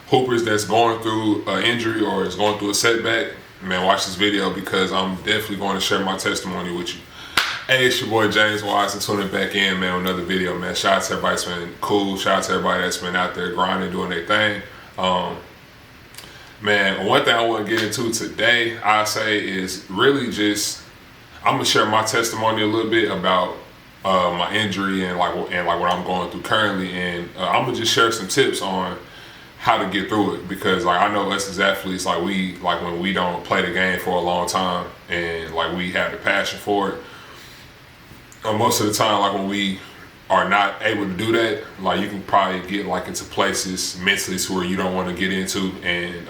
hoopers that's going through an injury or is going through a setback, man, watch this video because I'm definitely going to share my testimony with you. Hey, it's your boy James Wise and tuning back in, man, with another video, man. Shout out to everybody that's been cool. Shout out to everybody that's been out there grinding, doing their thing. Man, one thing I want to get into today, I say, is really just I'm gonna share my testimony a little bit about my injury and like what I'm going through currently, and I'm gonna just share some tips on how to get through it, because like I know us as athletes, like when we don't play the game for a long time and like we have the passion for it, most of the time, like when we are not able to do that, like you can probably get like into places mentally to where you don't want to get into. And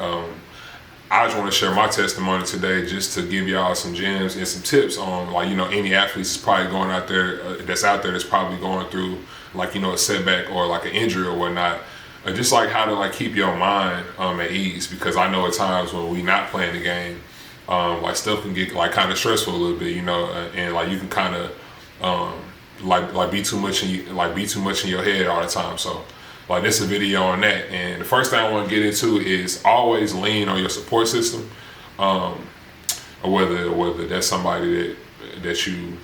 I just want to share my testimony today just to give y'all some gems and some tips on, like, you know, any athletes is probably going out there that's probably going through, like, you know, a setback or like an injury or whatnot. Just like how to like keep your mind at ease, because I know at times when we not playing the game, like stuff can get like kind of stressful a little bit, you know, and like you can kind of like be too much in your head all the time. So like this is a video on that, and the first thing I want to get into is always lean on your support system, or whether that's somebody that you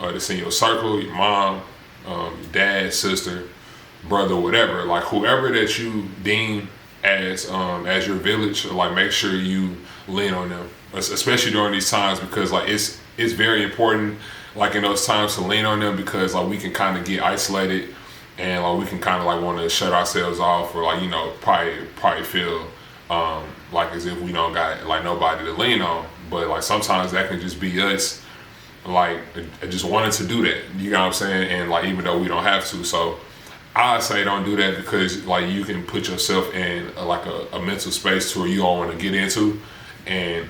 that's in your circle, your mom, your dad, sister, brother, whatever, like whoever that you deem as your village. Like make sure you lean on them, especially during these times, because like it's very important, like in those times, to lean on them, because like we can kind of get isolated and like we can kind of like want to shut ourselves off, or like, you know, probably feel like as if we don't got like nobody to lean on. But like sometimes that can just be us like just wanting to do that, you know what I'm saying, and like even though we don't have to. So I say don't do that, because like you can put yourself in like a mental space to where you don't want to get into, and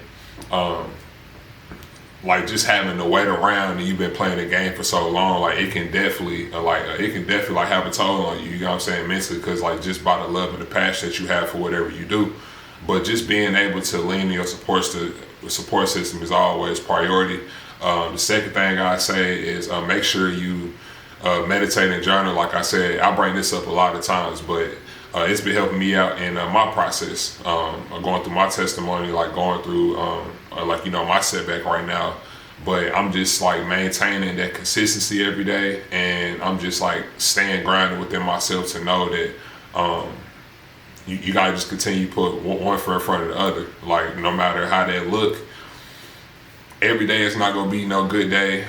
like just having to wait around and you've been playing the game for so long, like it can definitely like have a toll on you, you know what I'm saying, mentally, because like just by the love and the passion that you have for whatever you do. But just being able to lean on your support system is always priority. The second thing I say is make sure you meditate and journal. Like I said, I bring this up a lot of times, but it's been helping me out in my process, going through my testimony, like going through like, you know, my setback right now. But I'm just like maintaining that consistency every day, and I'm just like staying grounded within myself to know that you gotta just continue to put one foot in front of the other. Like no matter how that look, every day is not gonna be no good day.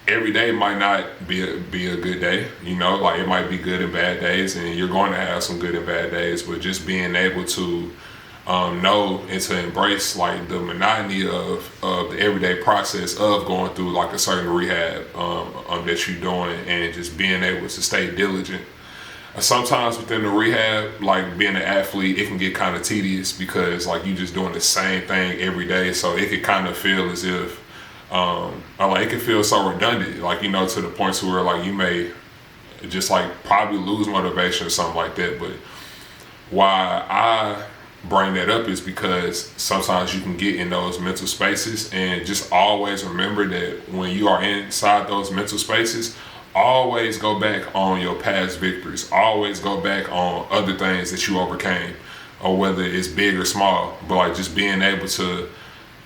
Every day might not be a good day, you know, like it might be good and bad days, and you're going to have some good and bad days. But just being able to know and to embrace like the monotony of the everyday process of going through like a certain rehab that you're doing, and just being able to stay diligent. Sometimes within the rehab, like being an athlete, it can get kind of tedious, because like you just doing the same thing every day, so it could kind of feel as if like it can feel so redundant, like, you know, to the point to where like you may just like probably lose motivation or something like that. But why I bring that up is because sometimes you can get in those mental spaces, and just always remember that when you are inside those mental spaces, always go back on your past victories, always go back on other things that you overcame, or whether it's big or small. But like just being able to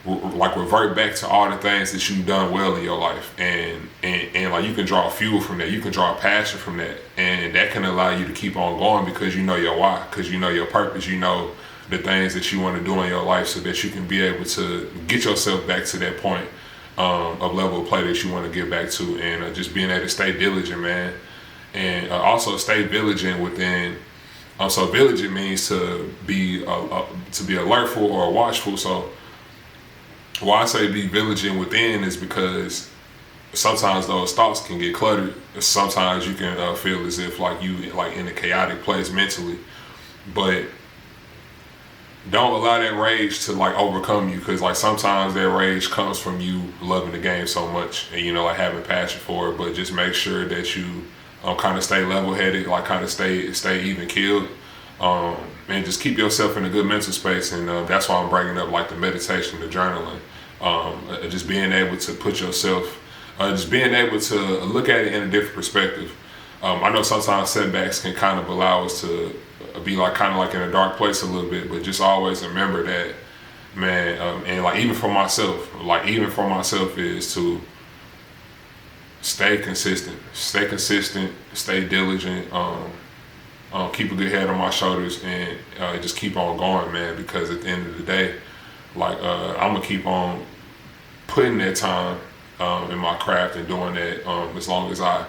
like revert back to all the things that you've done well in your life, and like you can draw fuel from that, you can draw passion from that, and that can allow you to keep on going, because you know your why, because you know your purpose, you know the things that you want to do in your life, so that you can be able to get yourself back to that point of level of play that you want to get back to. And just being able to stay diligent, man, and also stay vigilant within. So vigilant means to be alertful or watchful. So why I say be vigilant within is because sometimes those thoughts can get cluttered. Sometimes you can feel as if like you like in a chaotic place mentally, but don't allow that rage to like overcome you, because like sometimes that rage comes from you loving the game so much, and, you know, like having passion for it. But just make sure that you kind of stay level-headed, like kind of stay even keeled, and just keep yourself in a good mental space. And that's why I'm bringing up like the meditation, the journaling, just being able to put yourself, just being able to look at it in a different perspective. I know sometimes setbacks can kind of allow us to be like kind of like in a dark place a little bit, but just always remember that, man. And like even for myself is to stay consistent, stay diligent, keep a good head on my shoulders, and just keep on going, man. Because at the end of the day, like I'm gonna keep on putting that time in my craft and doing that as long as I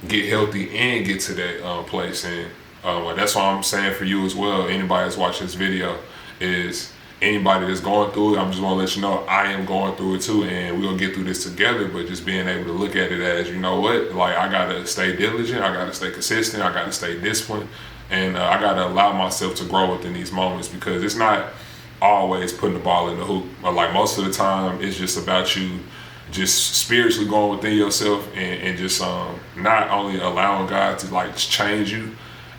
get healthy and get to that place. And that's why I'm saying for you as well, anybody that's watching this video, is anybody that's going through it, I'm just want to let you know I am going through it too, and we're gonna get through this together. But just being able to look at it as, you know what, like I gotta stay diligent, I gotta stay consistent, I gotta stay disciplined, and I gotta allow myself to grow within these moments, because it's not always putting the ball in the hoop. Like most of the time, it's just about you just spiritually going within yourself, and just not only allowing God to like change you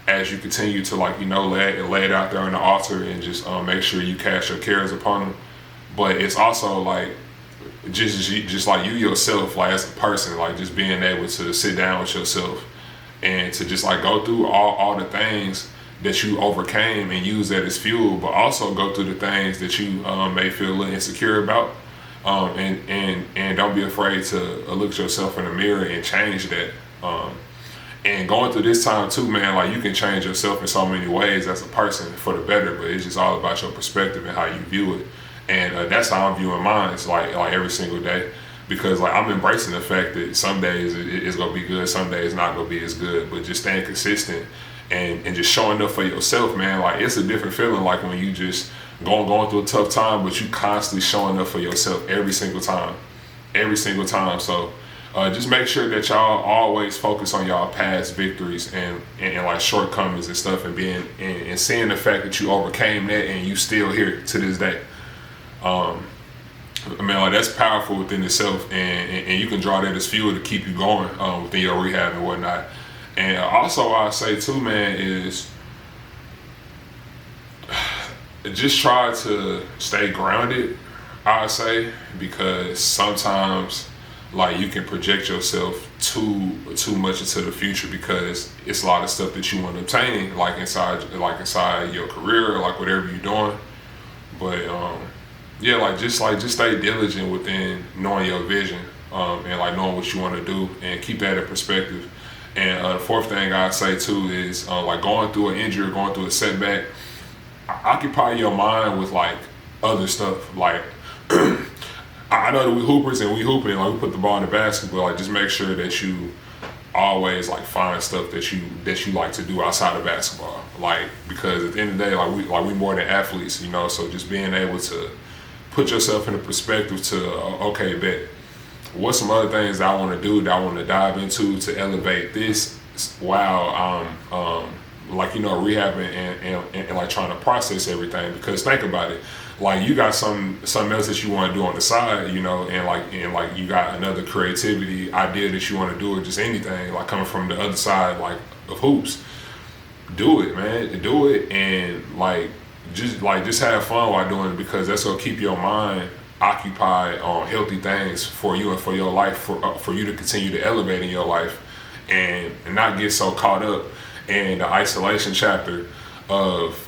as you continue to, like, you know, lay it out there on the altar, and just make sure you cast your cares upon him. But it's also like just like you yourself, like as a person, like just being able to sit down with yourself and to just like go through all the things that you overcame and use that as fuel, but also go through the things that you may feel a little insecure about. And don't be afraid to look at yourself in the mirror and change that. And going through this time too, man, like you can change yourself in so many ways as a person for the better, but it's just all about your perspective and how you view it. And that's how I'm viewing mine. It's like every single day, because like I'm embracing the fact that some days it's gonna be good, some days not gonna be as good, but just staying consistent and just showing up for yourself, man. Like it's a different feeling, like when you just going through a tough time, but you constantly showing up for yourself every single time. So just make sure that y'all always focus on y'all past victories and like shortcomings and stuff, and being and seeing the fact that you overcame that and you still here to this day. I mean, like that's powerful within itself, and you can draw that as fuel to keep you going within your rehab and whatnot. And also what I say too, man, is just try to stay grounded, I would say, because sometimes like you can project yourself too much into the future, because it's a lot of stuff that you want to obtain, like inside your career, or like whatever you're doing. But yeah, like just stay diligent within knowing your vision, and like knowing what you want to do, and keep that in perspective. And the fourth thing I say too is like going through an injury, going through a setback, occupy your mind with like other stuff. Like I know that we hoopers and we hooping, like we put the ball in the basket, but like just make sure that you always like find stuff that you like to do outside of basketball. Like, because at the end of the day, like we more than athletes, you know. So just being able to put yourself in a perspective to okay, bet what's some other things that I want to do, that I want to dive into to elevate this while like, you know, rehabbing and like trying to process everything. Because think about it, like you got something else that you want to do on the side, you know, and like you got another creativity idea that you want to do, or just anything like coming from the other side, like of hoops. Do it, man. Do it, and just have fun while doing it, because that's gonna keep your mind occupied on healthy things for you and for your life, for you to continue to elevate in your life, and not get so caught up in the isolation chapter of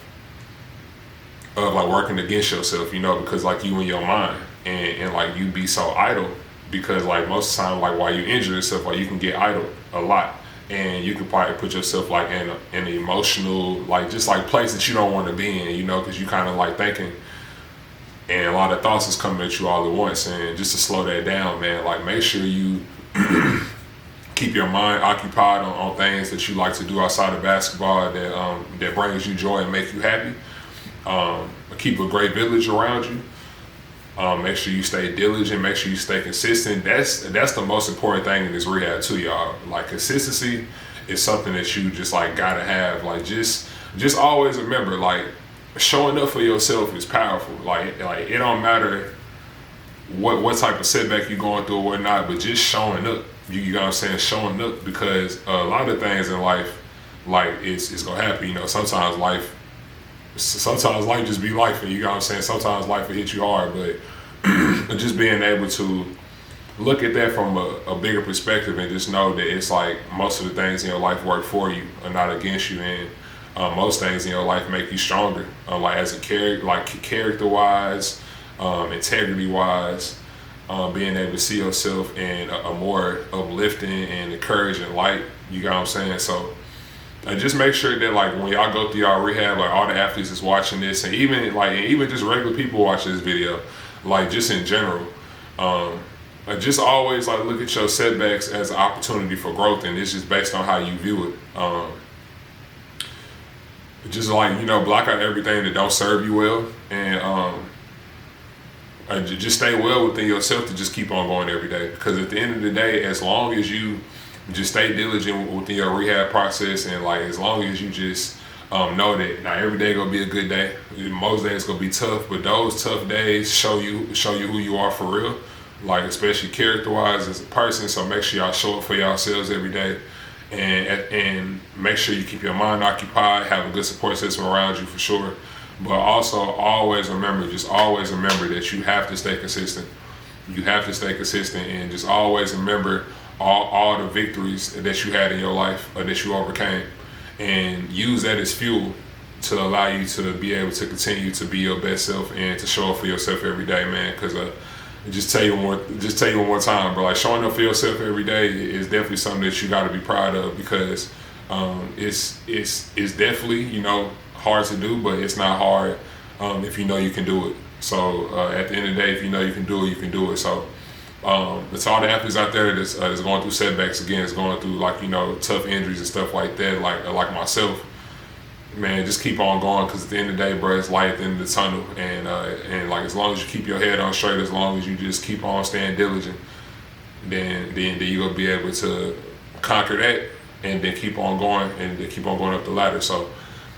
like working against yourself, you know, because like you in your mind and like you be so idle, because like most of the time, like while you injure yourself, like you can get idle a lot, and you can probably put yourself like in an emotional, like just like place that you don't want to be in, you know, because you kind of like thinking, and a lot of thoughts is coming at you all at once. And just to slow that down, man, like make sure you keep your mind occupied on things that you like to do outside of basketball that brings you joy and make you happy. Keep a great village around you. Make sure you stay diligent, make sure you stay consistent. That's the most important thing in this rehab too, y'all. Like consistency is something that you just like gotta have. Like just always remember, like showing up for yourself is powerful. Like it don't matter what type of setback you're going through or whatnot, but just showing up. You know what I'm saying? Showing up, because a lot of things in life, like it's gonna happen. You know, sometimes life just be life, and you know what I'm saying? Sometimes life will hit you hard, but just being able to look at that from a bigger perspective, and just know that it's like most of the things in your life work for you and not against you. And most things in your life make you stronger. Like as a character wise, integrity wise, being able to see yourself in a more uplifting and encouraging light. You got what I'm saying? So just make sure that like when y'all go through y'all rehab, like all the athletes is watching this, and even just regular people watching this video, like just in general, just always like look at your setbacks as an opportunity for growth, and it's just based on how you view it. Just like, you know, block out everything that don't serve you well, and just stay well within yourself to just keep on going every day. Because at the end of the day, as long as you just stay diligent within your rehab process, and like as long as you just know that not every day gonna be a good day. Most days gonna be tough, but those tough days show you who you are for real. Like especially character wise as a person. So make sure y'all show up for yourselves every day, and make sure you keep your mind occupied, have a good support system around you for sure. But also always remember that you have to stay consistent. You have to stay consistent, and just always remember all the victories that you had in your life or that you overcame, and use that as fuel to allow you to be able to continue to be your best self and to show up for yourself every day, man. Because just tell you one more time, bro. Like showing up for yourself every day is definitely something that you got to be proud of, because it's definitely, you know, hard to do, but it's not hard if you know you can do it. So at the end of the day, if you know you can do it, you can do it. So it's all the athletes out there that's going through setbacks again, that's going through like, you know, tough injuries and stuff like that, like myself. Man, just keep on going, because at the end of the day, bro, it's light at the end of the tunnel, and like as long as you keep your head on straight, as long as you just keep on staying diligent, then you're gonna be able to conquer that, and then keep on going, and then keep on going up the ladder. So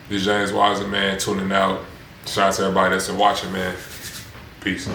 this is James Weiser, man, tuning out. Shout out to everybody that's been watching, man. Peace.